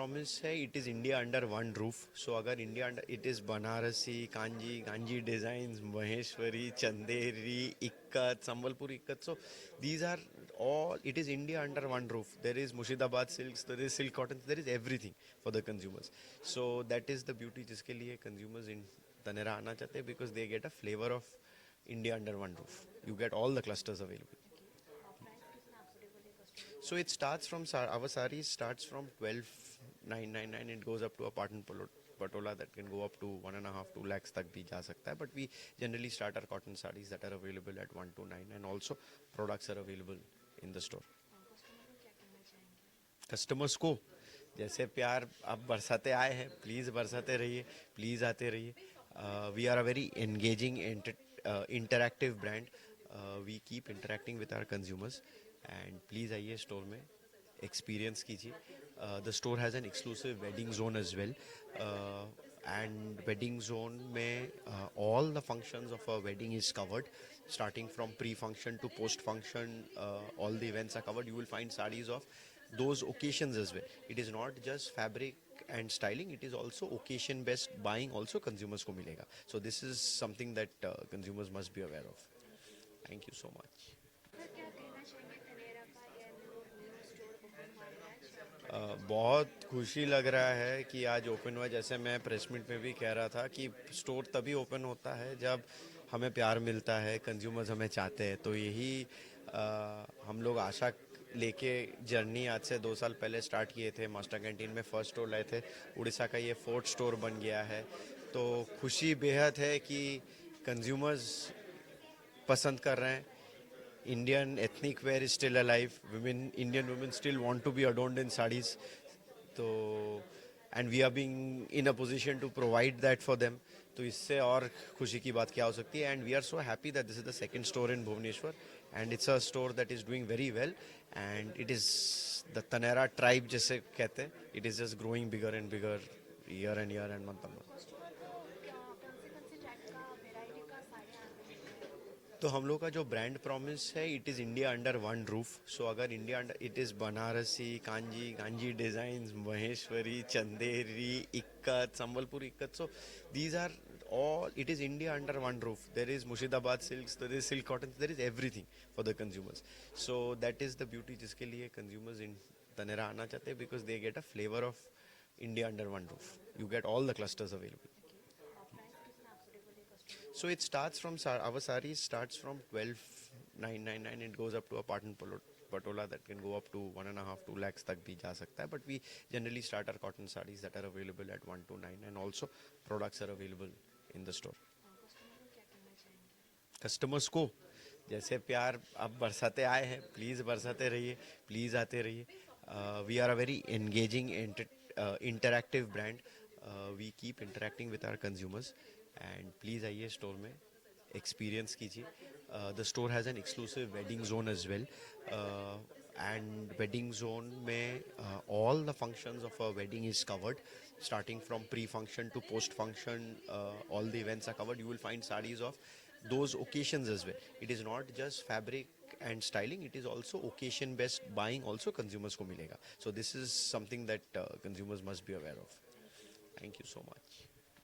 Promise है it is India under one roof. So अगर India under it is Banarasi, Kanji, Kanji designs, Maheshwari, Chanderi, ikat, Sambalpur ikat. So these are all, it is India under one roof. There is Murshidabad silks, there is silk cotton, there is everything for the consumers. So that is the beauty जिसके लिए consumers in Taneira आना चाहते हैं, because they get a flavor of India under one roof. You get all the clusters available. So it starts from our sarees starts from 12,999. It goes up to a patola that can go up to 1.5-2 lakhs तक भी जा सकता है. But we generally start our cotton sarees that are available at 129, and also products are available in the store. Customers को जैसे प्यार आप बरसाते आए हैं, प्लीज़ बरसाते रहिए, प्लीज़ आते रहिए. We are a very engaging interactive brand. We keep interacting with our consumers, and please आइए स्टोर में, एक्सपीरियंस कीजिए. The store has an exclusive wedding zone as well, and wedding zone में all the functions of a wedding is covered, starting from pre-function to post-function. All the events are covered. You will find sarees of those occasions as well. It is not just fabric and styling, it is also occasion based buying also consumers को मिलेगा. So this is something that consumers must be aware of. Thank you so much. Sir क्या कहना चाहेंगे तनेरा का ये new store open हुआ है आज? बहुत खुशी लग रहा है कि आज ओपन हुआ. जैसे मैं प्रेस मीट में भी कह रहा था कि स्टोर तभी ओपन होता है जब हमें प्यार मिलता है, कंज्यूमर्स हमें चाहते हैं. तो यही हम लोग आशा लेके जर्नी आज से 2 साल पहले स्टार्ट किए थे. मास्टर कैंटीन में फर्स्ट स्टोर लाए थे, उड़ीसा का ये फोर्थ स्टोर बन गया है. तो खुशी बेहद है कि कंज्यूमर्स पसंद कर रहे हैं. Indian ethnic wear is still alive. Indian women still want to be adorned in sarees. So, and we are being in a position to provide that for them. तो इससे और खुशी की बात क्या हो सकती है. And we are so happy that this is the second store in Bhubaneswar, and it's a store that is doing very well. And it is the Taneira tribe जैसे कहते हैं. It is just growing bigger and bigger year and year and month on month. Store को कौन से type का variety का साड़ियाँ available है? तो हम लोग का जो ब्रांड प्रॉमिस है it is India under one roof. So अगर India under it is Banarasi, Kanji, Kanji designs, Maheshwari, Chanderi, ikat, Sambalpur ikat. So these are all, it is India under one roof. There is Murshidabad silks, there is silk cotton, there is everything for the consumers. So that is the beauty जिसके लिए consumers in Taneira आना चाहते हैं, because they get a flavor of India under one roof. You get all the clusters available. Price कितना affordable है customer? So it starts from our sarees starts from 12,999. It goes up to a patola that can go up to 1.5-2 lakhs तक भी जा सकता है. But we generally start our cotton sarees that are available at 129, and also products are available in the store. Customer को क्या कहना चाहेंगे? Customers को जैसे प्यार आप बरसाते आए हैं, प्लीज़ बरसाते रहिए, प्लीज़ आते रहिए. We are a very engaging interactive brand. We keep interacting with our consumers, and please आइए स्टोर में, एक्सपीरियंस कीजिए. The store has an exclusive wedding zone as well, and wedding zone में all the functions of a wedding is covered, starting from pre-function to post-function. All the events are covered. You will find sarees of those occasions as well. It is not just fabric and styling, it is also occasion based buying also consumers को मिलेगा. So this is something that consumers must be aware of. Thank you so much.